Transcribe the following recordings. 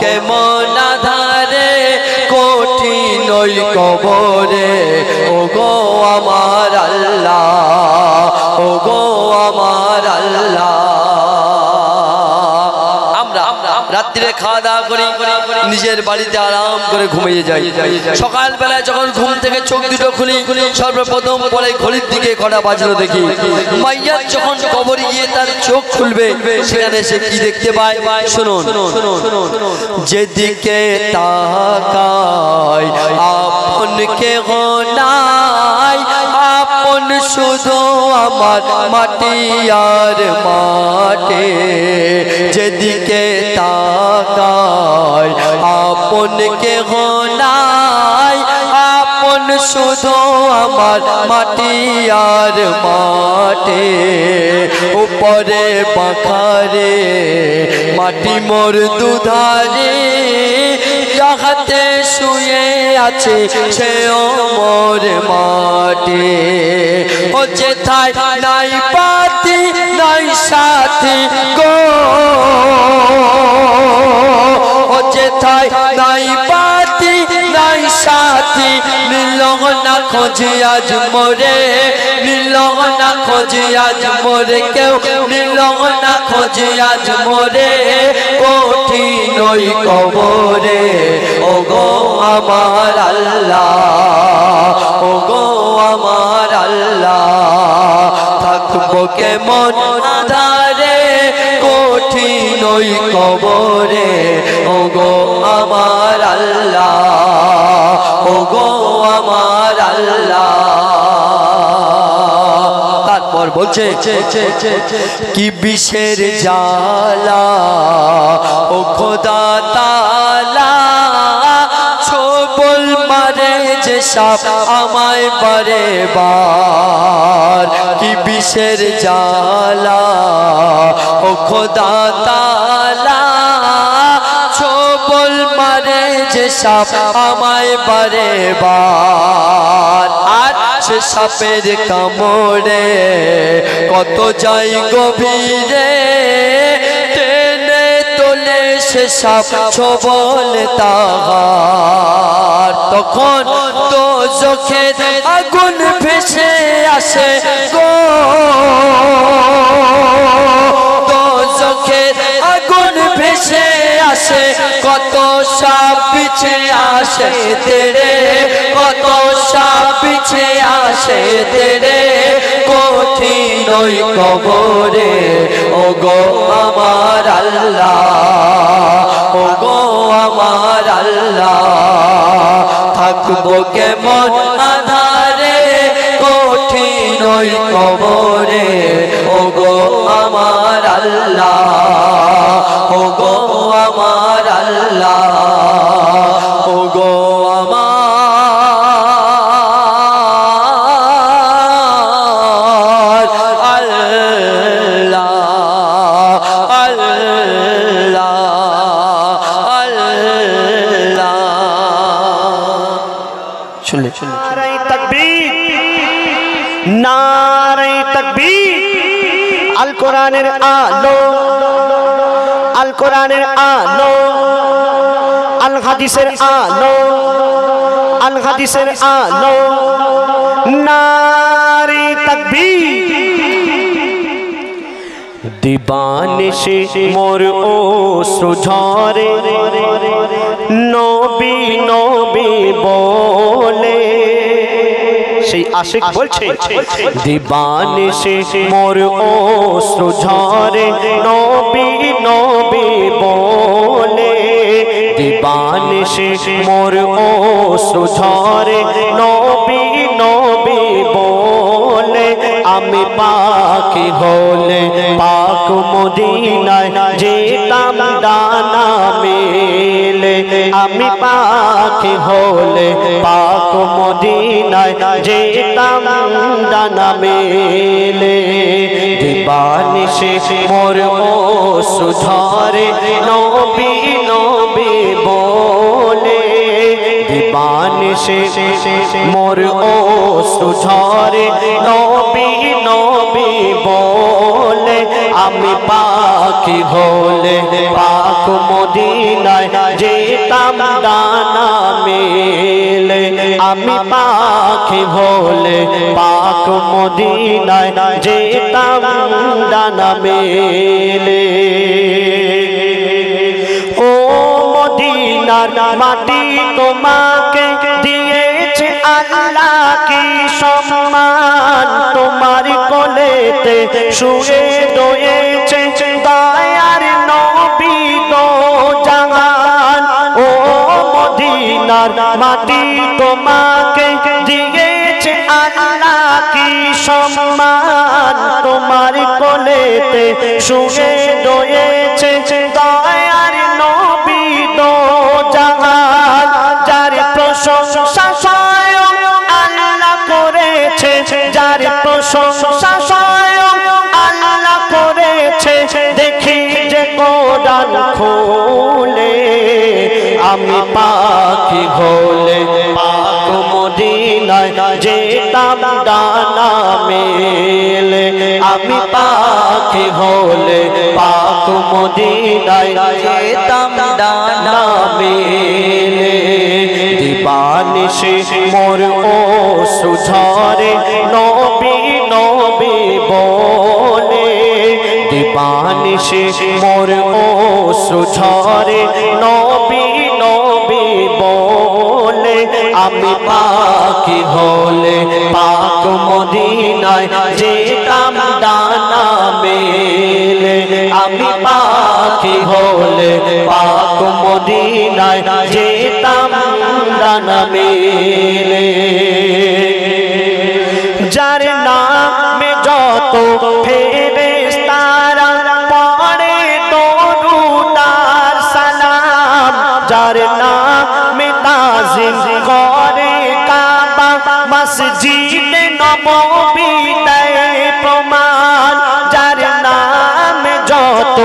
কেমন আধারে কঠিন ওই কবরে ওগো আমার আল্লাহ ওগো আমার আল্লাহ রাত্রে খাওয়া দাওয়া করি নিজের বাড়িতে আরাম করে ঘুমিয়ে যাই সকালবেলায় যখন ঘুম থেকে চোখ দুটো খুলি সর্বপ্রথম পরে ঘড়ির দিকে কটা বাজলো দেখি মাইয়াত যখন কবরে গিয়ে তার চোখ খুলবে সেখানে সে কি দেখতে পায় শুনুন যেদিকে তাকাই আপন কেহ নাই আপন শুধু আমার মাটি আর মাটি যেদিকে তাকাই আপন কেহ নাই আপন শুধু আমার মাটি আর মাটি উপরে পাখারে মাটি মোর দুধারে যাহাতে শুয়ে আছে সেও মোর মাটি ও যেথায় নাই পাতি নাই সাথী গো ও যেথায় নাই পাতি নাই সাথী মিলন না খোঁজে আজ মোরে মিলন না খোঁজে আজ মোরে কেউ মিলন না খোঁজে আজ মোরে কঠিন ওই কবরে ওগো আমার আল্লাহ ওগো আমার আল্লাহ থাকবো কেমন আধারে কঠিন ওই কবরে ওগো আমার আল্লাহ ওগো আমার আল্লাহ তারপর বলছে কি বিষের জ্বালা ও খোদা তাআলা ছোবল মারে যে সাপ আমায় বারে বার কি বিষের জ্বালা ও খোদা তাআলা ছোবল মারে যে সাপ আমায় বারে বার আর সে সাপের কামড়ে কত যাই গভীরে টেনে তোলে সে সাপ ছোবল তাহার তখন তো চোখে আগুন ভেসে আসে গো তো চোখে আগুন ভেসে আসে কত সাপ পিছে আসে তেরে কত সাপ পিছে আসে তেরে কঠিন ওই কবরে ওগো আমার আল্লাহ ওগো আমার আল্লাহ থাকবো কেমন আধারে কঠিন ওই কবরে ওগো আমার আল্লাহ ওগো আমার আল্লাহ ওগো আমার আল্লাহ আল্লাহ আল্লাহ শুনলে নারে তাকবীর নারে তাকবীর আল কোরআনের আলো আল কোরআনের আলো আল হাদিসের আলো আল হাদিসের আলো নারে তাকবীর দিবানিশি মোর অশ্রু ঝরে নবী নবী বলে সেই আশিক বলছে দিবানিশি মোর অশ্রু ঝরে নবী নবী বলে দিবানিশি মোর অশ্রু ঝরে নবী নবী বলে আমি পাখি হলে পাক মদিনায় যেতাম ডানা মেলে আমি পাখি হলে পাক মদিনায় যেতাম ডানা মেলে দিবানিশি মোর অশ্রু ঝরে নবী নবী বলে দিবানিশি মোর অশ্রু ঝরে নবী নবী বলে আমি পাখি হলে পাক মদিনায় যেতাম ডানা মেলে আমি পাখি হলে পাক মদিনায় যেতাম ডানা মেলে ও মদিনার মাটি তোমাকে দিয়েছে আল্লাহ কি সম্মান তোমার কোলেতে শুয়ে রয়েছে দয়ার নবী দো জাহান ও মদিনার মাটি তোমাকে দিয়েছে আল্লাহ কি সম্মান তোমার কোলেতে শুয়ে রয়েছে দয়ার নবী দো জাহান যার প্রশংসা স্বয়ং আল্লাহ করেছে যার প্রশংসা স্বয়ং আল্লাহ করেছে দেখি যে কোরআন খুলে আমি পাখি হলে পাক মদিনায় যেতাম ডানা মেলে আমি পাখি হলে পাক মদিনায় যেতাম ডানা মেলে দিবানিশি মোর ও সুঝরে নবী নবী বলে দিবানিশি মোর ও সুঝরে নবী নবী বলে আমি পাখি হলে পাক মদিনায় যেতাম ডানা মেলে আমি পাখি হলে পাক মদিনায় যেতাম ডানা মেলে যার নামে যত ফেরেশতারা পড়ে দরুদ আর সালাম যার নামে তাজিম করে কাবা মসজিদে নববী দেয় প্রমাণ যার নামে যত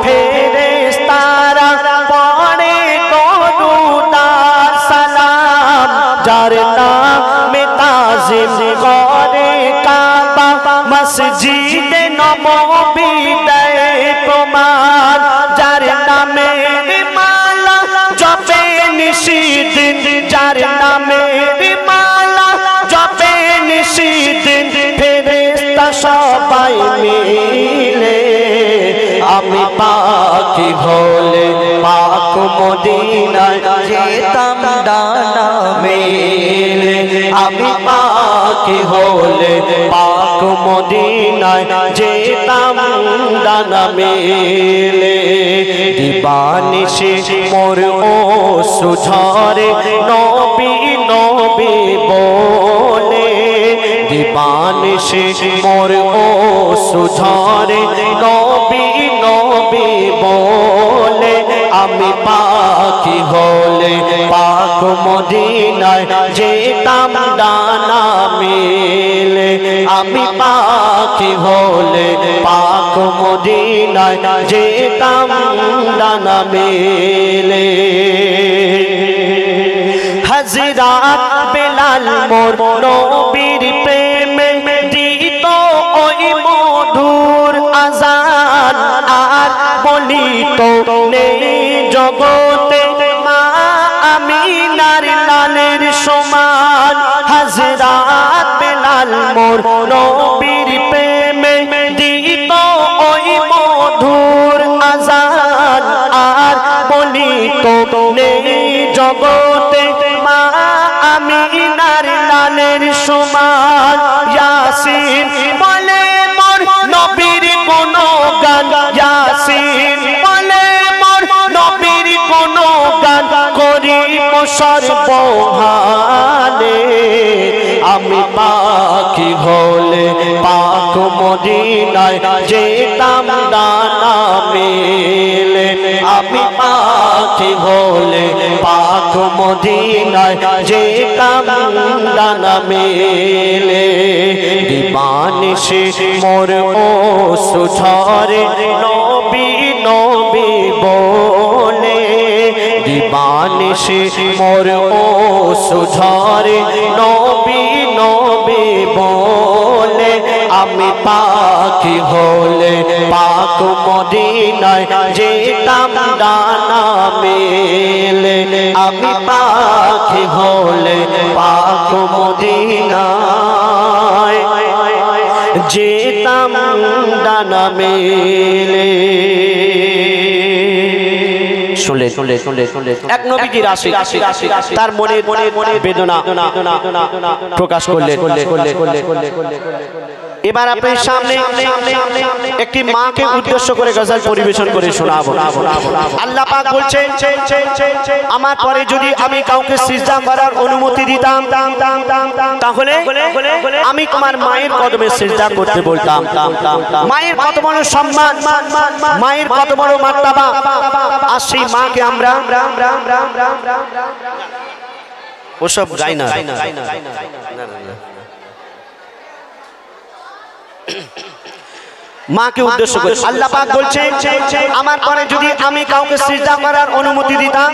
ফেরেশতারা পড়ে দরুদ আর সালাম যার নামে তাজিম করে কাবা মসজিদে নববী দেয় প্রমাণ যার নামে মালা জপে নিশিদিন যার নামে মালা জপে নিশিদিন ফেরেশতা সবাই মিলে আমি পাখি হলে পাক মদিনায় যেতাম ডানা মেলে আমি পাখি হলে পাক মদিনায় যেতাম ডানা মেলে দিবানিশি মোর ও সুঝরে নবী নবী বলে দিবানিশি মোর ও সুঝরে নবী নবী বলে আমি পাখি হলে পাক মদিনায় যেতাম ডানা মেলে আমি পাখি হলে পাক মদিনায় যেতাম ডানা মেলে হযরত বেলাল মোর নবীর প্রেমে দিত ওই মধুর আযান আর বলিত নেই জগতে মা আমিনার লালের সমান হযরত বেলাল মোর নবীর প্রেমে দিত ওই মধুর আযান আর বলিত নেই জগতে মা আমিনার লালের সমান ইয়াসিন বলে মোর নবীর গুণগান ইয়াসিন বলে মোর নবীর গুণগান করিব সর্বহালে আমি পাখি হলে পাক মদিনায় যেতাম ডানা মেলে আমি পাখি হলে পাক মদিনায় যেতাম ডানা মেলে দিবানিশি মোর ও সুঝরে নবী নবী বলে দিবানিশি মোর ও সুঝরে নবী নবী বলে আমি পাখি পাখি হলে পাক মদিনায় যেতাম ডানা মেলে আমি পাখি হলে পাক মদিনায় যেতাম ডানা মেলে শুনলে এক নবীজির আশিক তার মনে বেদনা প্রকাশ করলেন এবার আপনার সামনে একটি মাকে উদ্দেশ্য করে গজল পরিবেশন করে শোনাবো আল্লাহ পাক বলছেন আমার পরে যদি আমি কাউকে সিজদা করার অনুমতি দিতাম তাহলে আমি তোমার মায়ের কদমে সিজদা করতে বলতাম মায়ের কত বড় সম্মান মায়ের কত বড় মার্তবা আর সেই মাকে আমরা ওসব গাই না মাকে উদ্দেশ্য করে আল্লাহ পাক বলছেন আমার পরে যদি আমি কাউকে সিজদা করার অনুমতি দিতাম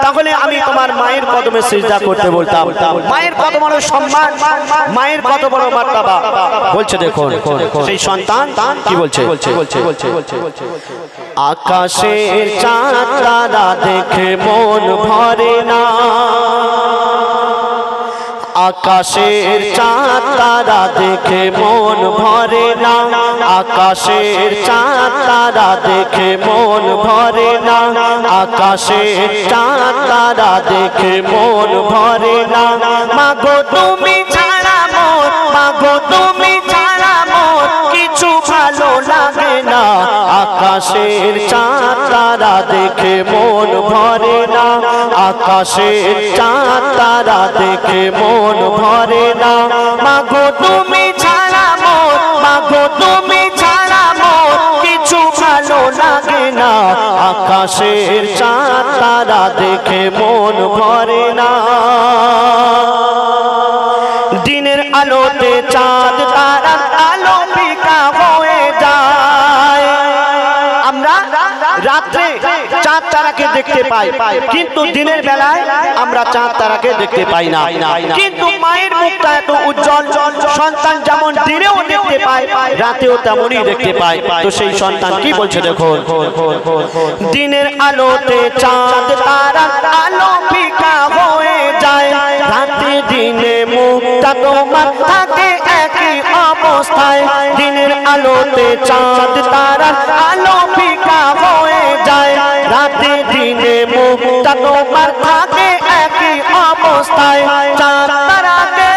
তাহলে আমি তোমার মায়ের কদমে সিজদা করতে বলতাম মায়ের কত বড় সম্মান মায়ের কত বড় মার্তবা বলছে দেখুন সেই সন্তান কি বলছে আকাশের চাঁদ তারা দেখে মন ভরে না আকাশের চাঁদ তারা দেখে মন ভরে না আকাশের চাঁদ তারা দেখে মন ভরে না আকাশের চাঁদ তারা দেখে মন ভরে না মাগো তুমি ছাড়া মোর মাগো তুমি ছাড়া মোর কিছু ভালো লাগে না আকাশের চাঁদ তারা দেখে মন ভরে না আকাশের চাঁদ তারা দেখে মন ভরে না মাগো তুমি ছাড়া মোর মাগো তুমি ছাড়া মোর কিছু ভালো লাগে না আকাশের চাঁদ তারা দেখে মন ভরে না দিনের আলোতে চাঁদ তারা আলো ফিকা হয়ে যায় আমরা রাত্রে চাঁদ তারাকে দেখতে পাই কিন্তু দিনের বেলায় আমরা চাঁদ তারাকে দেখতে পাই না কিন্তু মায়ের মুখটা এত উজ্জ্বল সন্তান যেমন দিনেও দেখতে পায় রাতেও তেমনই দেখতে পায় তো সেই সন্তান কি বলছে দেখুন দিনের আলোতে চাঁদ তারা আলো ফিকা হয়ে যায় রাতে দিনে মুখটা তোমার থাকে একই অবস্থায় দিনের আলোতে চাঁদ তারা আলো ফিকা হয়ে যায় রাতে দিনে মুখটা তোমার থাকে একই অবস্থায় চাঁদ তারাকে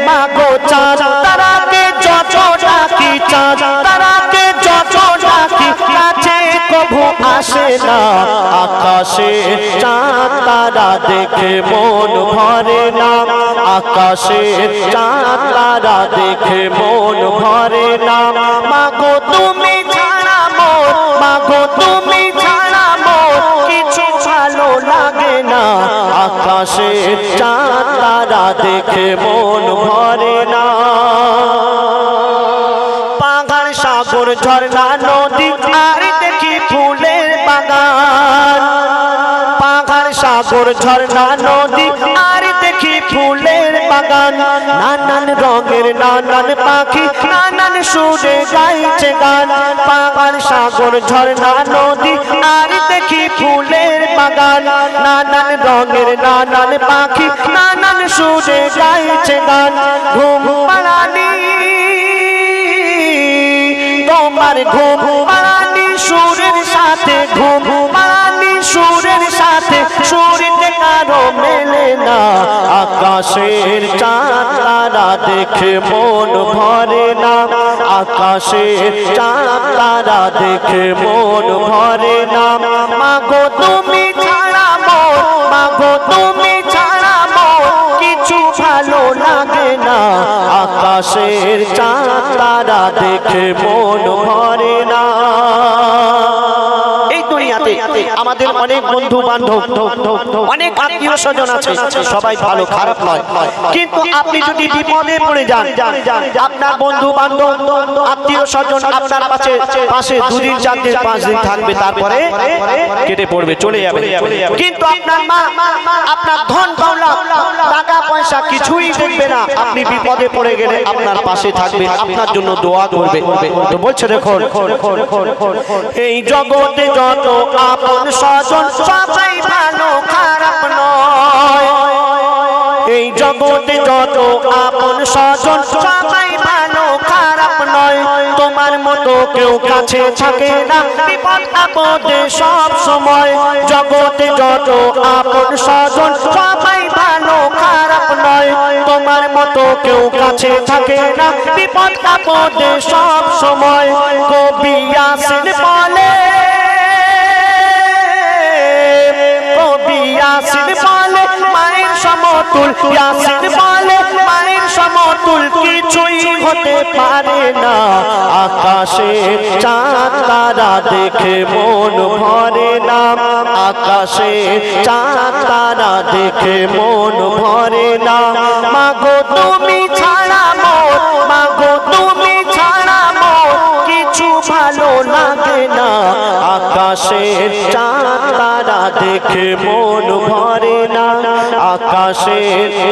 মাগো চাঁদ তারাকে যত ডাকি চাঁদ তারাকে যত ডাকি কাছে কভু আসে না আকাশে চাঁদ তারা দেখে মন ভরে না আকাশে চাঁদ তারা দেখে মন ভরে না মাগো তুমি ছাড়া মোর মাগো তুমি ছাড়া মোর কিছু ভালো লাগে না আকাশে চাঁদ তারা দেখে মন ভরে না পাহাড় সাগর ঝর্ণা নদী আর দেখি ফুলের বাগান পাহাড় সাগর ঝর্ণা নদী আর দেখি ফুলের বাগান নানান রঙের নানান পাখি নানান সুরে গাইছে গান পাহাড় সাগর ঝর্ণা নদী আর দেখি ফুলের বাগান নানান রঙের নানান পাখি নানান সুরে গাইছে গান ঘুম পাড়ানি তোমার ঘুম পাড়ানি সুরের সাথে ঘুম পাড়ানি সুরের সাথে সুরতে কারো মেলে না আকাশের চাঁদ তারা দেখে মন ভরে না আকাশের চাঁদ তারা দেখে মন ভরে না মাগো তুমি ছাড়া মোর মাগো তুমি ছাড়া মোর কিছু ভালো লাগে না আকাশের চাঁদ তারা দেখে মন ভরে না এই দুনিয়াতে আমাদের অনেক বন্ধু বান্ধব, অনেক আত্মীয় স্বজন আছে, সবাই ভালো খারাপ নয়, কিন্তু আপনি যদি বিপদে পড়ে যান, আপনার বন্ধু বান্ধব আত্মীয় স্বজন আপনার পাশে 2 দিন 4 দিন 5 দিন থাকবে, তারপরে কেটে পড়বে, চলে যাবে। কিন্তু আপনার মা আপনার ধন দৌলত টাকা পয়সা কিছুই দেখবে না, আপনি বিপদে পড়ে গেলে আপনার পাশে থাকবে, আপনার জন্য দোয়া করবে। তো বলছে দেখুন, এই জগতে যত আপন স্বজন সবাই ভালো খারাপ নয়, এই জগতে যত আপন স্বজন সবাই ভালো খারাপ নয়, তোমার মতো কেউ কাছে থাকে না বিপদ আপদে সব সময়, জগতে যত আপন স্বজন সবাই ভালো খারাপ নয়, তোমার মতো কেউ কাছে থাকে না বিপদ আপদে সব সময়। কবি ইয়াসিন বলে, কবি ইয়াসিন বলে মায়ের সমতুল, ইয়াসিন বলে মায়ের সমতুল কিছুই হতে পারে না, আকাশে চাঁদ তারা দেখে মন ভরে না, আকাশে চাঁদ তারা দেখে মন ভরে না, মাগো তুমি ছাড়া মোর, মাগো তুমি ছাড়া মোর কিছু ভালো লাগে না, আকাশে চাঁদ তারা দেখে মন ভরে না, আকাশে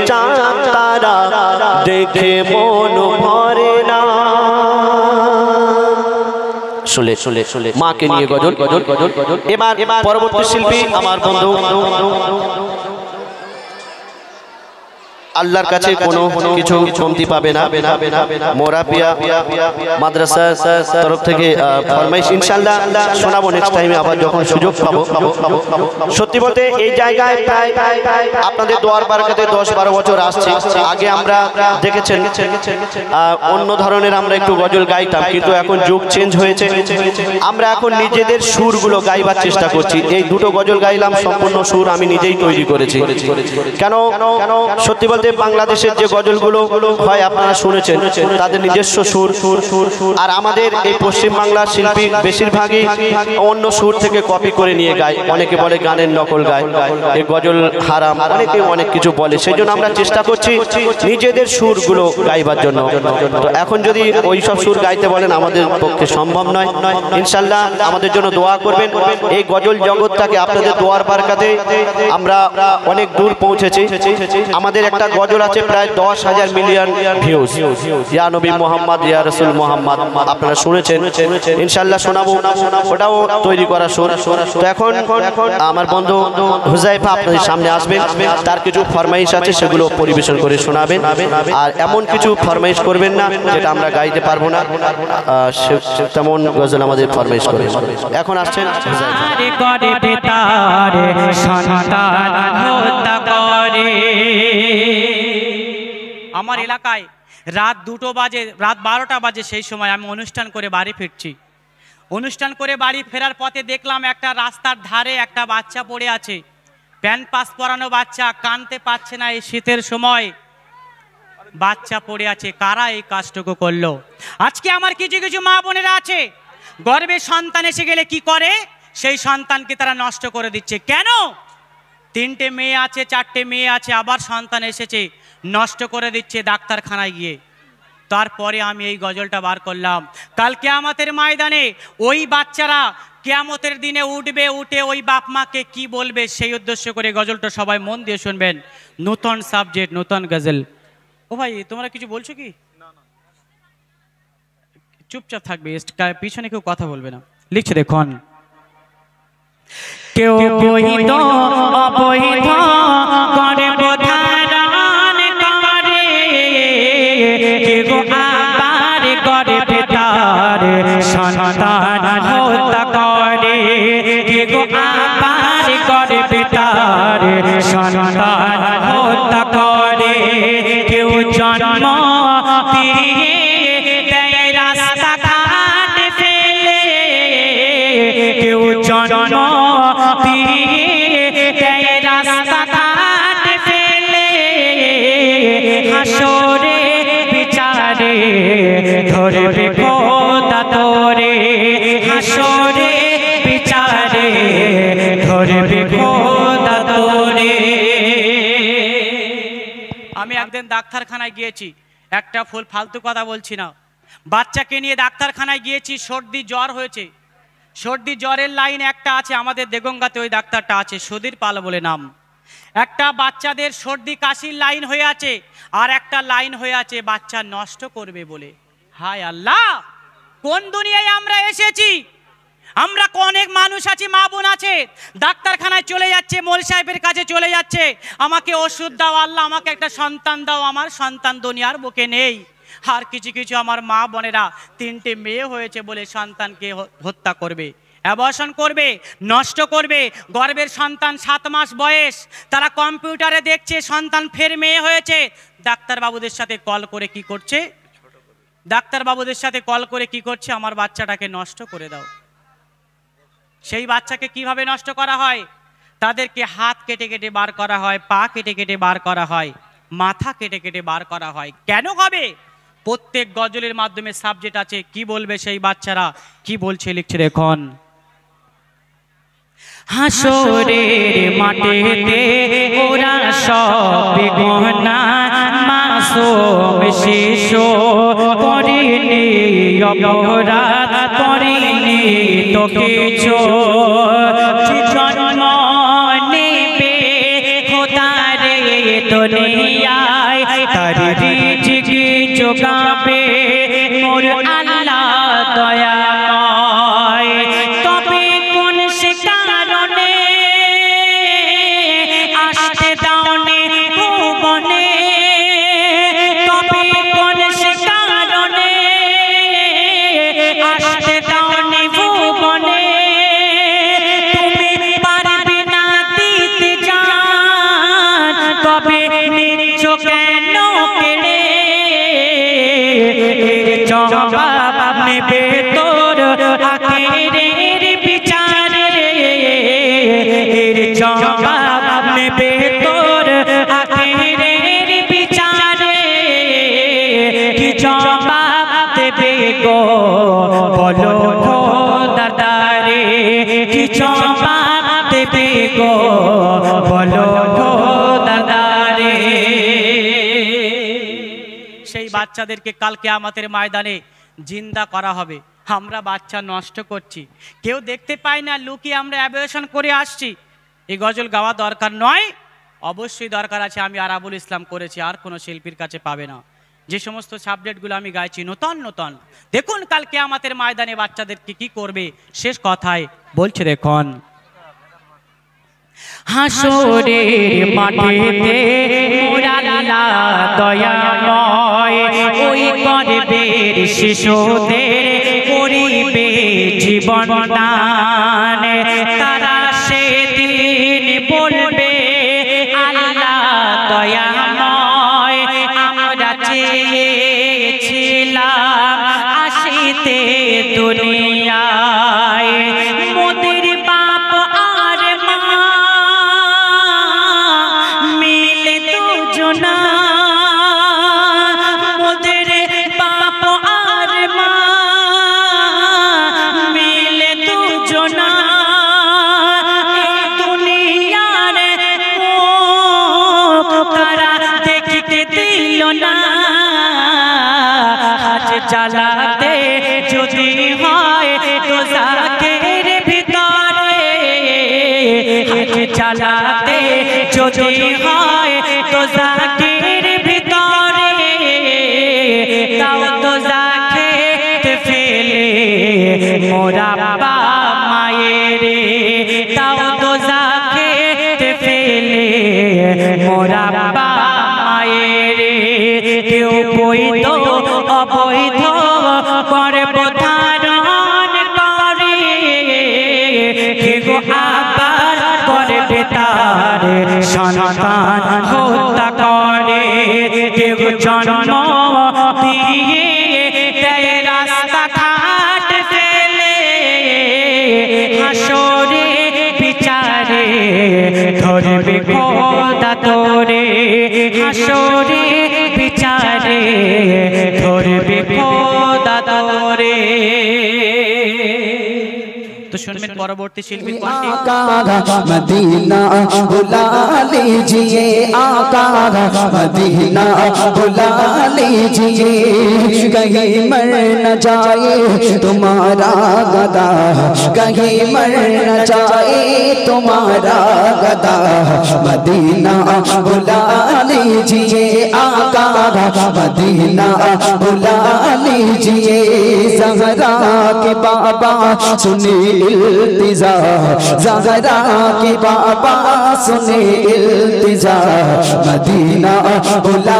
চাঁদ তারা দেখে মন ভরে না। শুলে মাকে নিয়ে গজল। এবার পরবর্তী শিল্পী আমার বন্ধু, আল্লাহর কাছে কোনো কিছু কমতি পাবে না, মোরাবিয়া মাদ্রাসার তরফ থেকে ফরমাইশ ইনশাআল্লাহ শোনাবো নেক্সট টাইমে, আবার যখন সুযোগ পাবো। সত্যি বলতে এই জায়গায় প্রায় আপনাদের দোয়ার বারাকাতে 10-12 বছর আসছে। আগে আমরা দেখেছেন অন্য ধরনের আমরা একটু গজল গাইতাম, কিন্তু এখন যুগ চেঞ্জ হয়েছে, আমরা এখন নিজেদের সুরগুলো গাইবার চেষ্টা করছি। এই 2টো গজল গাইলাম, সম্পূর্ণ সুর আমি নিজেই তৈরি করেছি। কেন সত্যি বলতে বাংলাদেশের যে গজলগুলো হয় আপনারা শুনেছেন, তাদের নিজস্ব সুর, আর আমাদের এই পশ্চিম বাংলার শিল্পী বেশিরভাগই অন্য সুর থেকে কপি করে নিয়ে গায়। অনেকে বলে গানের নকল গায়, এই গজল হারাম, অনেকে অনেক কিছু বলে। সেই জন্য আমরা চেষ্টা করছি নিজেদের সুরগুলো গাইবার জন্য। তো এখন যদি ওই সব সুর গাইতে বলেন আমাদের পক্ষে সম্ভব নয়। ইনশাল্লাহ আমাদের জন্য দোয়া করবেন। এই গজল জগৎটাকে আপনাদের দোয়ার বারকাতে আমরা অনেক দূর পৌঁছেছি। আমাদের একটা গজল আছে প্রায় 10,000 মিলিয়ন ভিউজ, ইয়া নবী মোহাম্মদ ইয়া রাসূল মোহাম্মদ, আপনারা শুনেছেন, ইনশাআল্লাহ শোনাবো, ওটাও তৈরি করা সুর। তো এখন আমার বন্ধু হুজাইফা আপনাদের সামনে আসবেন, তার কিছু ফরমাইশ আছে সেগুলো পরিবেশন করে শোনাবেন, আর এমন কিছু ফরমাইশ করবেন না যেটা আমরা গাইতে পারবো না, তেমন গজল আমাদের ফরমাইশ করে। এখন আসছেন হুজাইফা। আমার এলাকায় রাত 2টো বাজে, রাত 12টা বাজে, সেই সময় আমি অনুষ্ঠান করে বাড়ি ফিরছি। অনুষ্ঠান করে বাড়ি ফেরার পথে দেখলাম একটা রাস্তার ধারে একটা বাচ্চা পড়ে আছে, প্যান্ট পাস পরানো বাচ্চা, কানতে পারছে না, এই শীতের সময় বাচ্চা পড়ে আছে। কারা এই কাজটুকু করলো? আজকে আমার কিছু কিছু মা বোনেরা আছে, গর্ভে সন্তান এসে গেলে কি করে, সেই সন্তানকে তারা নষ্ট করে দিচ্ছে। কেন? 3টে মেয়ে আছে, 4টে মেয়ে আছে, আবার সন্তান এসেছে, নষ্ট করে দিচ্ছে ডাক্তারখানায় গিয়ে। তারপরে আমি এই গজলটা বার করলাম। কাল কিয়ামতের ময়দানে ওই বাচ্চারা কিয়ামতের দিনে উঠবে, উঠে ওই বাপ মাকে কি বলবে, সেই উদ্দেশ্য করে গজলটা সবাই মন দিয়ে শুনবেন। নতুন সাবজেক্ট, নতুন গজল। ও ভাই, তোমরা কিছু বলছো কি? চুপচাপ থাকবে, পিছনে কেউ কথা বলবে না। লিখছে দেখুন, কেউ বহিত অবহিত করে বোধারান করে, কেউ আবার করে বেতার সন্তান হত্যা করে, কেউ আবার করে বেতার সন্তান হত্যা করে, কেউ জন্ম দিয়ে দেয় রাস্তাঘাট ফেলে, কেউ জন্ম রাস্তাঘাট ফেলে, হাসরে বিচারে ধরবে খোদা তোরে, হাসরে বিচারে ডাক্তারখানায় গিয়েছি, একটা ফালতু কথা বলছি না, বাচ্চাকে নিয়ে ডাক্তারখানায় গিয়েছি, সর্দি জ্বর হয়েছে। সর্দি জ্বরের লাইন একটা আছে আমাদের দেগঙ্গাতে, ওই ডাক্তারটা আছে, সুধীর পাল বলে নাম। একটা বাচ্চাদের সর্দি কাশির লাইন হয়ে আছে, আর একটা লাইন হয়ে আছে বাচ্চা নষ্ট করবে বলে। হায় আল্লাহ, কোন দুনিয়ায় আমরা এসেছি? আমরা অনেক মানুষ আছি, মা বোন আছে, ডাক্তারখানায় চলে যাচ্ছে, মোল সাহেবের কাছে চলে যাচ্ছে, আমাকে ওষুধ দাও আল্লাহ, আমাকে একটা সন্তান দাও। আমার সন্তান দুনিয়ার বুকে নেই। আর কিছু কিছু আমার মা বোনেরা 3টে মেয়ে হয়েছে বলে সন্তানকে হত্যা করবে, অ্যাবর্শন করবে, নষ্ট করবে। গর্ভের সন্তান 7 মাস বয়স, তারা কম্পিউটারে দেখছে সন্তান ফের মেয়ে হয়েছে, ডাক্তারবাবুদের সাথে কল করে কি করছে? ডাক্তারবাবুদের সাথে কল করে কি করছে? আমার বাচ্চাটাকে নষ্ট করে দাও। সেই বাচ্চাকে কিভাবে নষ্ট করা হয়? তাদেরকে হাত কেটে কেটে বার করা হয়, পা কেটে কেটে বার করা হয়, মাথা কেটে কেটে বার করা হয়। কেন হবে? প্রত্যেক গজলের মাধ্যমে সাবজেক্ট আছে, কি বলবে সেই বাচ্চারা, কি বলছে লিখছে দেখুন। হাসরের মাঠেতে ওরা সব গুনাহ মাসুম শিশু করেনি অপরাধ, করেনি তো কিছু। জন্ম নেবে খোদারে দুনিয়ায়, তার রিজিক জোগাবে মোর আল্লাহ দয়াময়। তবে কোন সে কারণে আসতে দাওনি ভুবনে, তবে কোন সে কারণে আসতে দাওনি ভুবনে, তুমি পারবে না দিতে জান, তবে নিচ্ছ কেন কেড়ে? জবাব নেবে তোর আখেরের বিচারে, জবাব নেবে তোর আখেরের বিচারে। কি জবাব দেবে গো বলো খোদারে, কি জবাব দেবে গো বলো খোদারে। সেই বাচ্চাদেরকে কাল কিয়ামতের ময়দানে জিন্দা করা হবে। আমরা বাচ্চা নষ্ট করছি, কেউ দেখতে পায় না, লুকিয়ে আমরা অ্যাবর্শন করে আসছি। এই গজল গাওয়া দরকার নয়, অবশ্যই দরকার আছে। আমি আরাবুল ইসলাম করেছি, আর কোনো শিল্পীর কাছে পাবে না। যে সমস্ত সাবজেক্টগুলো আমি গাইছি নতুন নতুন, দেখুন কাল কিয়ামতের ময়দানে বাচ্চাদেরকে কি করবে। শেষ কথায় বলছে দেখুন, হাসরের মাঠেতে মোরা আল্লাহ দয়াময়, ওই গর্ভের শিশুদের করিবে জীবন দান। তারা সেদিন বলবে আল্লাহ দয়াময়, আমরা চেয়েছিলাম আসিতে দুনিয়ায়। মোদের বাপ আর মা মিলে দুজনা, মোদের বাপ আর মা মিলে দুজনা, দুনিয়ার তারা দেখতে দিল না। হাত জ্বালাতে যদি হয় দোজাখের ভিতরে, হাত জ্বালাতে যদি হয় দোজাখের ভিতরে, তাও দোজাখে ফেলে মোরা বাবা মায়ের, তাও দোজাখে ফেলে মোরা বাবা মায়ের। কেউ বৈধ অবৈধ গর্ভ ধারণ করে, কেউ আবার গর্ভে তার সন্তান হত্যা করে, কেউ জন্ম দিয়ে দেয় রাস্তা ঘাট ফেলে। হাসরে বিচারে ধরবে খোদা তোরে, হাসরে বিচারে ধরবে খোদা তোরে। তো শুনবেন পরবর্তী শিল্পী কোনটি। आका मदीना बुला लीजिए, आका मदीना बुला लीजिए, कहीं मर न जाए तुम्हारा गदा, कहीं मर न जाए तुम्हारा गदा, मदीना बुला लीजिए, आका मदीना बुला लीजिए। ज़हरा के बाबा सुने इल्तिजा, ज़हरा के बाबा सुने इल्तिजा, मदीना बुला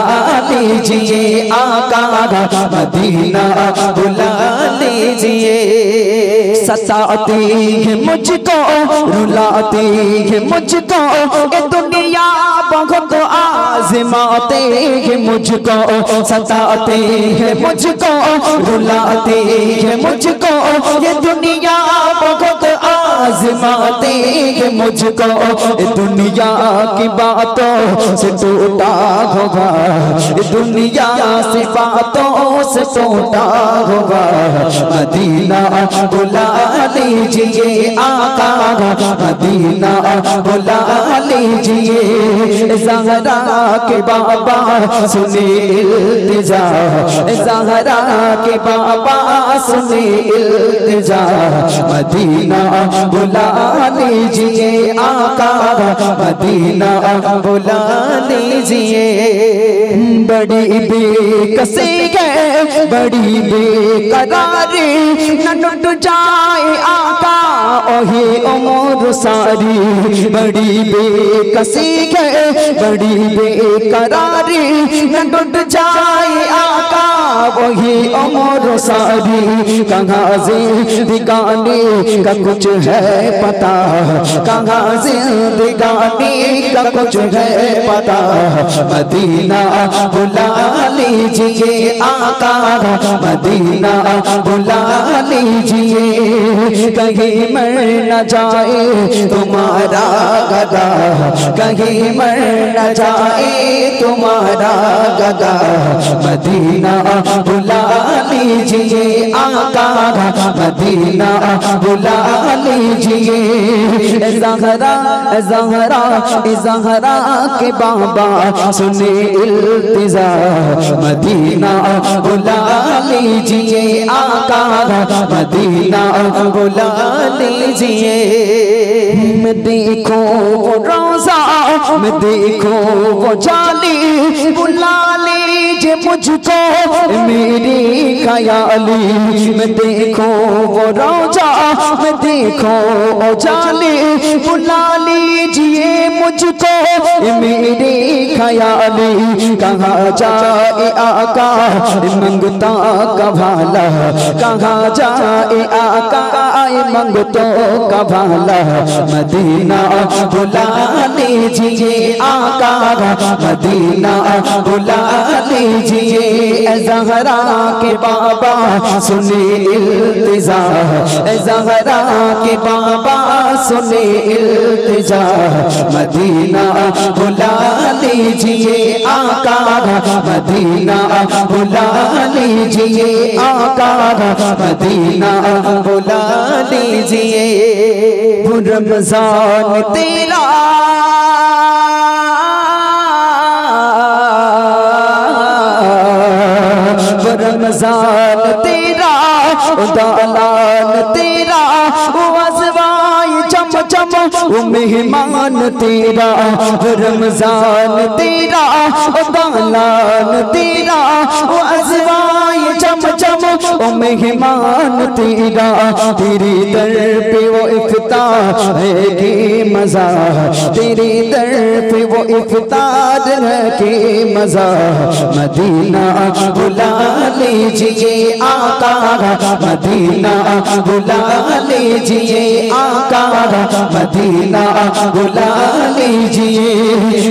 लीजिए, आका मदीना बुला लीजिए। सताती है मुझको, रुलाती है मुझको, ये दुनिया बहुत आज़माते है मुझको, सताते है मुझको, रुलाते है मुझको, ये दुनिया बहुत आज़माते है मुझको। दुनिया की बातों से टूटा होगा, दुनिया से बातों से टूटा होगा, मदीना बुला लीजिए, आका मदीना बुला लीजिए। ज़हरा के बाबा सुने इल्तिजा, ज़हरा के बाबा सुने इल्तिजा, मदीना बुला लीजिए, आका मदीना बुला लीजिए। बड़ी बेकसी है, बड़ी बेकरारी, न टूट जाए आका ओही उम्र सारी, बड़ी बेकसी है, बड़ी बेकरारी, न टूट जाए आका वही उम्र सारी। कहाँ जिंदगानी का कुछ है पता, कहाँ जिंदगानी का कुछ है पता, मदीना बुला लीजिए, आका मदीना बुला लीजिए। कहीं मर न जाए तुम्हारा गदा, कहीं मर न जाए तुम्हारा गदा, मदीना बुला लीजिए, आका मदीना बुला लीजिए। ज़हरा ज़हरा ज़हरा के बाबा सुने इल्तिजा, मदीना बुला लीजिए, आका मदीना बुला लीजिए। मैं देखो वो रोज़ा, मैं देखो वो जाली, बुला लीजिए मुझको मेरी ख्याली। मैं देखो वो रोज़ा, मैं देखो वो जाली, बुला लीजिए मुझको मेरी ख्याली। कहाँ जाए आका मंगता का भाला, कहाँ जाए आका मंगतो का भाला, मदीना बुला लीजिए, आका मदीना बुला लीजिए। ज़हरा के बाबा सुने इल्तिजा, ज़हरा के बाबा सुने इल्तिजा, मदीना बुला लीजिए, आका मदीना बुला लीजिए, आका मदीना बुला लीजिए। वो रमज़ान तेरा रमज़ान तेरा, दालान तेरा, वो अज़वाए चम चम, वो मेहमान तेरा, रमज़ान तेरा, दालान तेरा, वो अज़वाए चम चम, वो मेहमान तेरा। तेरे दर पे वो इफ्तार है कि मज़ा, तेरे दर पे वो इफ्तार है कि मज़ा, मदीना बुला लीजिए, आका मदीना बुला लीजिए, आका मदीना बुला लीजिए।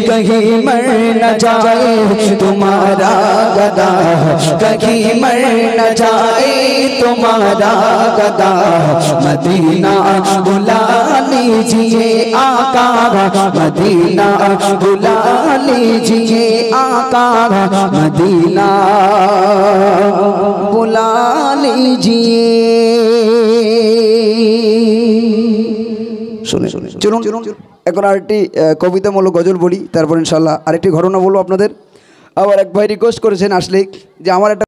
कहीं मर न जाए तुम्हारा गदा, कहीं मर न जाए तुम्हारा गदा, मदीना बुला लीजिए, आका मदीना बुला लीजिए, आका मदीना बुला लीजिए। শুনে চলুন এখন আরেকটি কবিতামূলক গজল বলি, তারপর ইনশাল্লাহ আরেকটি ঘটনা বলবো আপনাদের। আবার এক ভাই রিকোয়েস্ট করেছেন আসলে যে আমার একটা